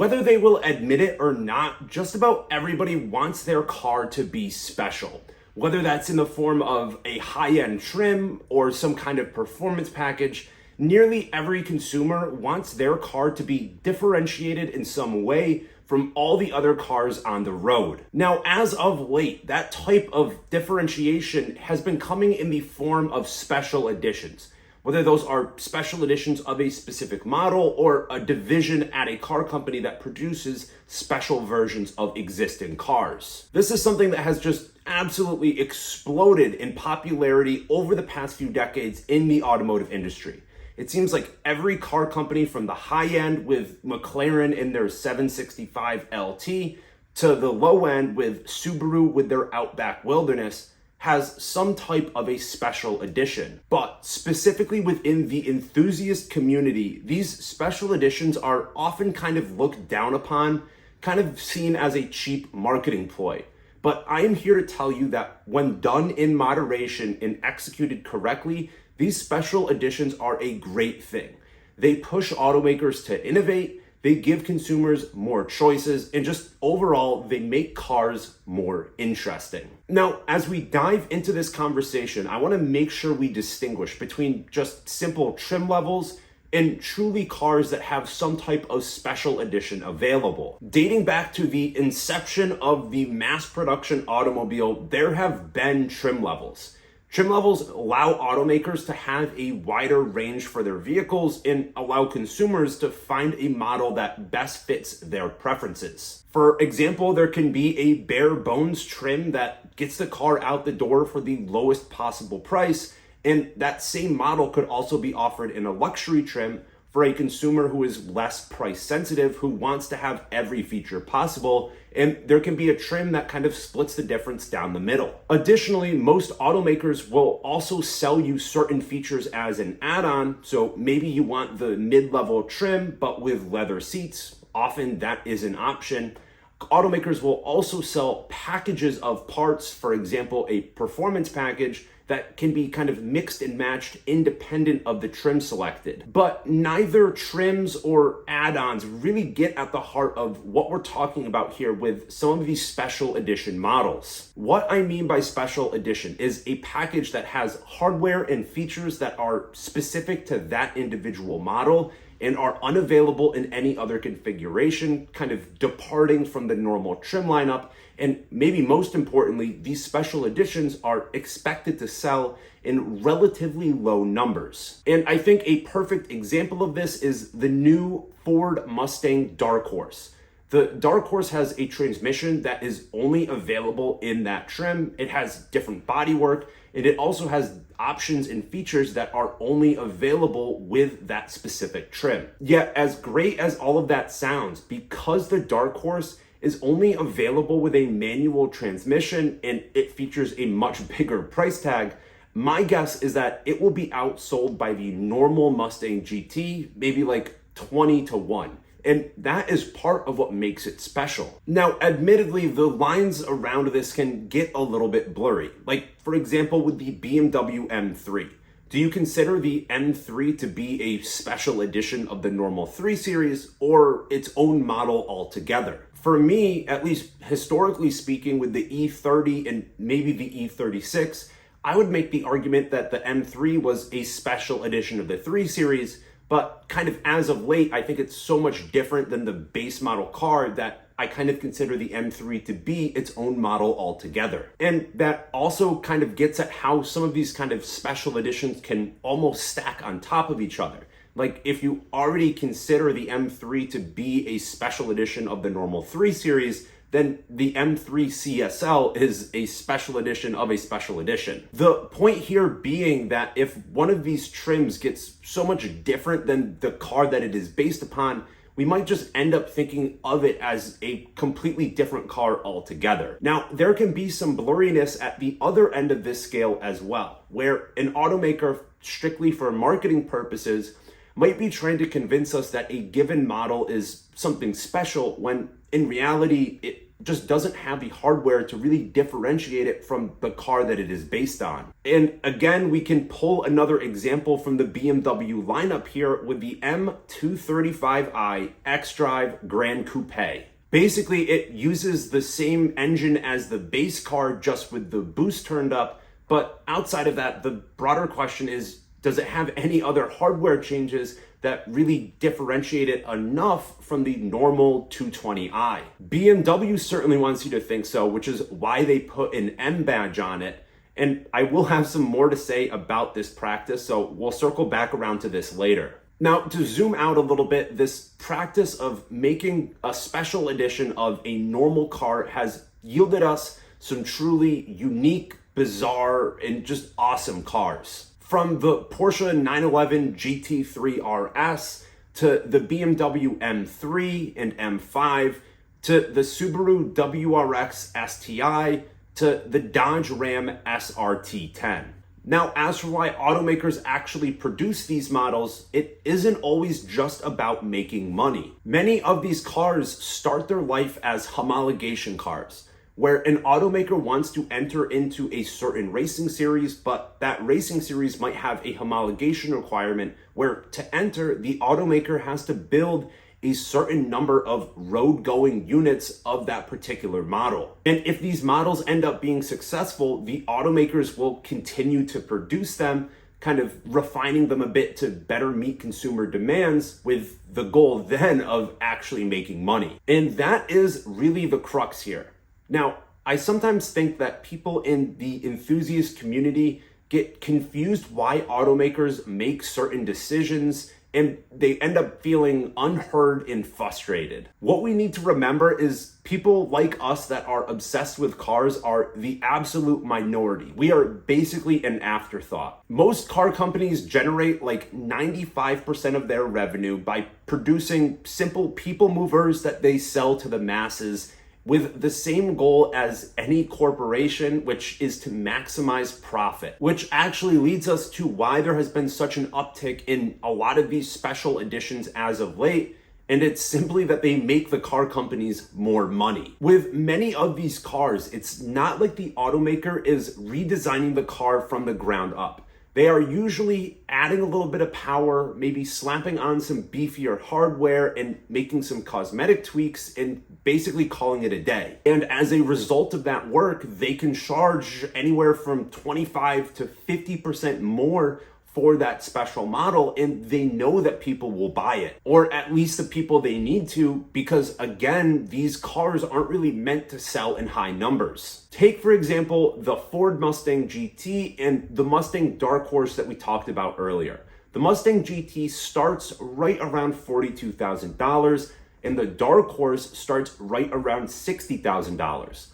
Whether they will admit it or not, just about everybody wants their car to be special. Whether that's in the form of a high-end trim or some kind of performance package, nearly every consumer wants their car to be differentiated in some way from all the other cars on the road. Now, as of late, that type of differentiation has been coming in the form of special editions. Whether those are special editions of a specific model or a division at a car company that produces special versions of existing cars. This is something that has just absolutely exploded in popularity over the past few decades in the automotive industry. It seems like every car company from the high end with McLaren in their 765 LT to the low end with Subaru with their Outback Wilderness has some type of a special edition. But specifically within the enthusiast community, these special editions are often kind of looked down upon, kind of seen as a cheap marketing ploy. But I am here to tell you that when done in moderation and executed correctly, these special editions are a great thing. They push automakers to innovate, they give consumers more choices, and just overall, they make cars more interesting. Now, as we dive into this conversation, I want to make sure we distinguish between just simple trim levels and truly cars that have some type of special edition available. Dating back to the inception of the mass production automobile, there have been trim levels. Trim levels allow automakers to have a wider range for their vehicles and allow consumers to find a model that best fits their preferences. For example, there can be a bare bones trim that gets the car out the door for the lowest possible price, and that same model could also be offered in a luxury trim for a consumer who is less price sensitive, who wants to have every feature possible, and there can be a trim that kind of splits the difference down the middle. Additionally, most automakers will also sell you certain features as an add-on, so maybe you want the mid-level trim, but with leather seats. Often that is an option. Automakers will also sell packages of parts, for example, a performance package that can be kind of mixed and matched independent of the trim selected. But neither trims or add-ons really get at the heart of what we're talking about here with some of these special edition models. What I mean by special edition is a package that has hardware and features that are specific to that individual model and are unavailable in any other configuration, kind of departing from the normal trim lineup. And maybe most importantly, these special editions are expected to sell in relatively low numbers. And I think a perfect example of this is the new Ford Mustang Dark Horse. The Dark Horse has a transmission that is only available in that trim. It has different bodywork, and it also has options and features that are only available with that specific trim. Yet, as great as all of that sounds, because the Dark Horse is only available with a manual transmission and it features a much bigger price tag, my guess is that it will be outsold by the normal Mustang GT, maybe like 20 to 1. And that is part of what makes it special. Now, admittedly, the lines around this can get a little bit blurry. Like, for example, with the BMW M3. Do you consider the M3 to be a special edition of the normal 3 Series or its own model altogether? For me, at least historically speaking, with the E30 and maybe the E36, I would make the argument that the M3 was a special edition of the 3 Series, but kind of as of late, I think it's so much different than the base model car that I kind of consider the M3 to be its own model altogether. And that also kind of gets at how some of these kind of special editions can almost stack on top of each other. Like, if you already consider the M3 to be a special edition of the normal 3 Series, then the M3 CSL is a special edition of a special edition. The point here being that if one of these trims gets so much different than the car that it is based upon, we might just end up thinking of it as a completely different car altogether. Now, there can be some blurriness at the other end of this scale as well, where an automaker, strictly for marketing purposes, might be trying to convince us that a given model is something special when in reality it just doesn't have the hardware to really differentiate it from the car that it is based on. And again, we can pull another example from the BMW lineup here with the M235i xDrive Gran Coupe. Basically, it uses the same engine as the base car, just with the boost turned up. But outside of that, the broader question is, does it have any other hardware changes that really differentiate it enough from the normal 220i? BMW certainly wants you to think so, which is why they put an M badge on it. And I will have some more to say about this practice, so we'll circle back around to this later. Now, to zoom out a little bit, this practice of making a special edition of a normal car has yielded us some truly unique, bizarre, and just awesome cars. From the Porsche 911 GT3 RS to the BMW M3 and M5 to the Subaru WRX STI to the Dodge Ram SRT10. Now, as for why automakers actually produce these models, it isn't always just about making money. Many of these cars start their life as homologation cars, where an automaker wants to enter into a certain racing series, but that racing series might have a homologation requirement where to enter, the automaker has to build a certain number of road-going units of that particular model. And if these models end up being successful, the automakers will continue to produce them, kind of refining them a bit to better meet consumer demands, with the goal then of actually making money. And that is really the crux here. Now, I sometimes think that people in the enthusiast community get confused why automakers make certain decisions, and they end up feeling unheard and frustrated. What we need to remember is people like us that are obsessed with cars are the absolute minority. We are basically an afterthought. Most car companies generate like 95% of their revenue by producing simple people movers that they sell to the masses, with the same goal as any corporation, which is to maximize profit, which actually leads us to why there has been such an uptick in a lot of these special editions as of late. And it's simply that they make the car companies more money. With many of these cars, it's not like the automaker is redesigning the car from the ground up. They are usually adding a little bit of power, maybe slapping on some beefier hardware and making some cosmetic tweaks and basically calling it a day. And as a result of that work, they can charge anywhere from 25 to 50% more for that special model, and they know that people will buy it, or at least the people they need to, because again, these cars aren't really meant to sell in high numbers. Take, for example, the Ford Mustang GT and the Mustang Dark Horse that we talked about earlier. The Mustang GT starts right around $42,000, and the Dark Horse starts right around $60,000.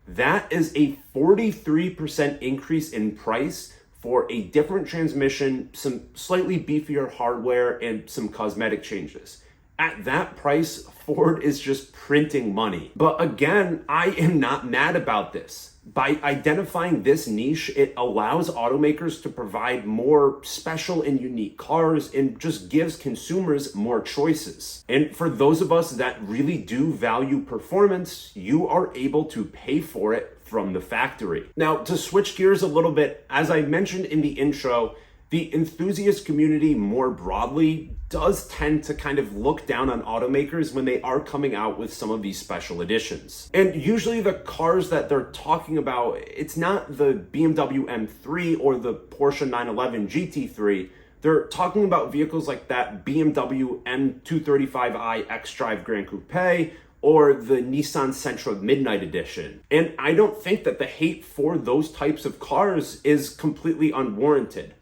That is a 43% increase in price for a different transmission, some slightly beefier hardware, and some cosmetic changes. At that price, Ford is just printing money. But again, I am not mad about this. By identifying this niche, it allows automakers to provide more special and unique cars and just gives consumers more choices. And for those of us that really do value performance, you are able to pay for it from the factory. Now, to switch gears a little bit, as I mentioned in the intro, the enthusiast community more broadly does tend to kind of look down on automakers when they are coming out with some of these special editions. And usually the cars that they're talking about, it's not the BMW M3 or the Porsche 911 GT3. They're talking about vehicles like that BMW M235i xDrive Gran Coupe, or the Nissan Sentra Midnight Edition. And I don't think that the hate for those types of cars is completely unwarranted.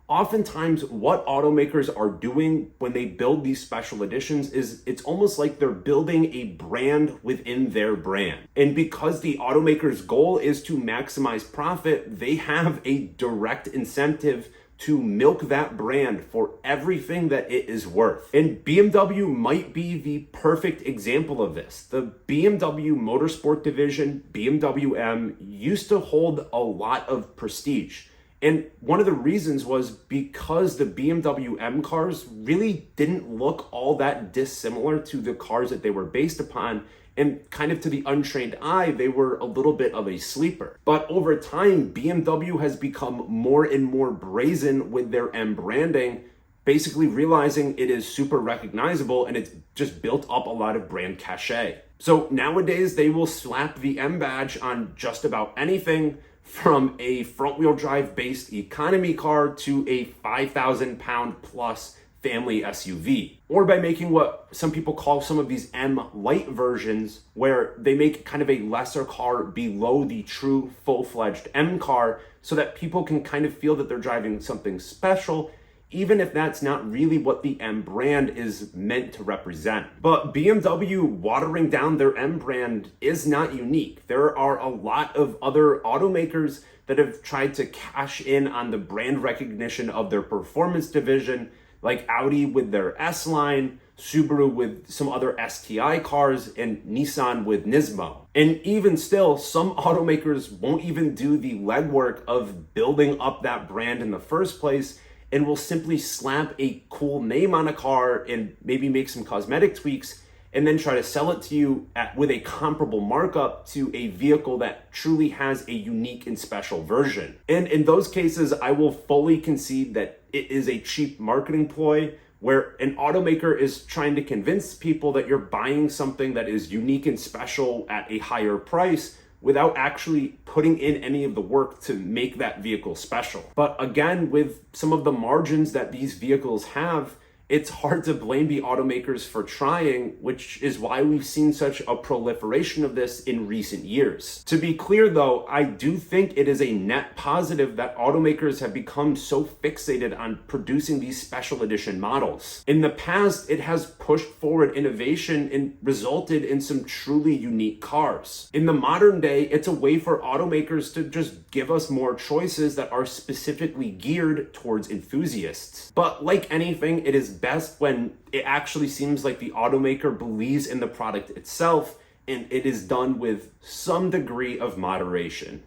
Oftentimes, what automakers are doing when they build these special editions is it's almost like they're building a brand within their brand. And because the automaker's goal is to maximize profit, they have a direct incentive to milk that brand for everything that it is worth. And BMW might be the perfect example of this. The BMW Motorsport division, BMW M, used to hold a lot of prestige. And one of the reasons was because the BMW M cars really didn't look all that dissimilar to the cars that they were based upon. And kind of to the untrained eye, they were a little bit of a sleeper. But over time, BMW has become more and more brazen with their M branding, basically realizing it is super recognizable and it's just built up a lot of brand cachet. So nowadays, they will slap the M badge on just about anything, from a front-wheel drive based economy car to a 5,000 pound plus family SUV, or by making what some people call some of these m-lite versions, where they make kind of a lesser car below the true full-fledged M car so that people can kind of feel that they're driving something special, even if that's not really what the M brand is meant to represent. But BMW watering down their M brand is not unique. There are a lot of other automakers that have tried to cash in on the brand recognition of their performance division, like Audi with their S-Line, Subaru with some other STI cars, and Nissan with Nismo. And even still, some automakers won't even do the legwork of building up that brand in the first place, and will simply slap a cool name on a car and maybe make some cosmetic tweaks, and then try to sell it to you with a comparable markup to a vehicle that truly has a unique and special version. And in those cases, I will fully concede that it is a cheap marketing ploy, where an automaker is trying to convince people that you're buying something that is unique and special at a higher price, without actually putting in any of the work to make that vehicle special. But again, with some of the margins that these vehicles have, it's hard to blame the automakers for trying, which is why we've seen such a proliferation of this in recent years. To be clear though, I do think it is a net positive that automakers have become so fixated on producing these special edition models. In the past, it has pushed forward innovation and resulted in some truly unique cars. In the modern day, it's a way for automakers to just give us more choices that are specifically geared towards enthusiasts. But like anything, it is best when it actually seems like the automaker believes in the product itself and it is done with some degree of moderation.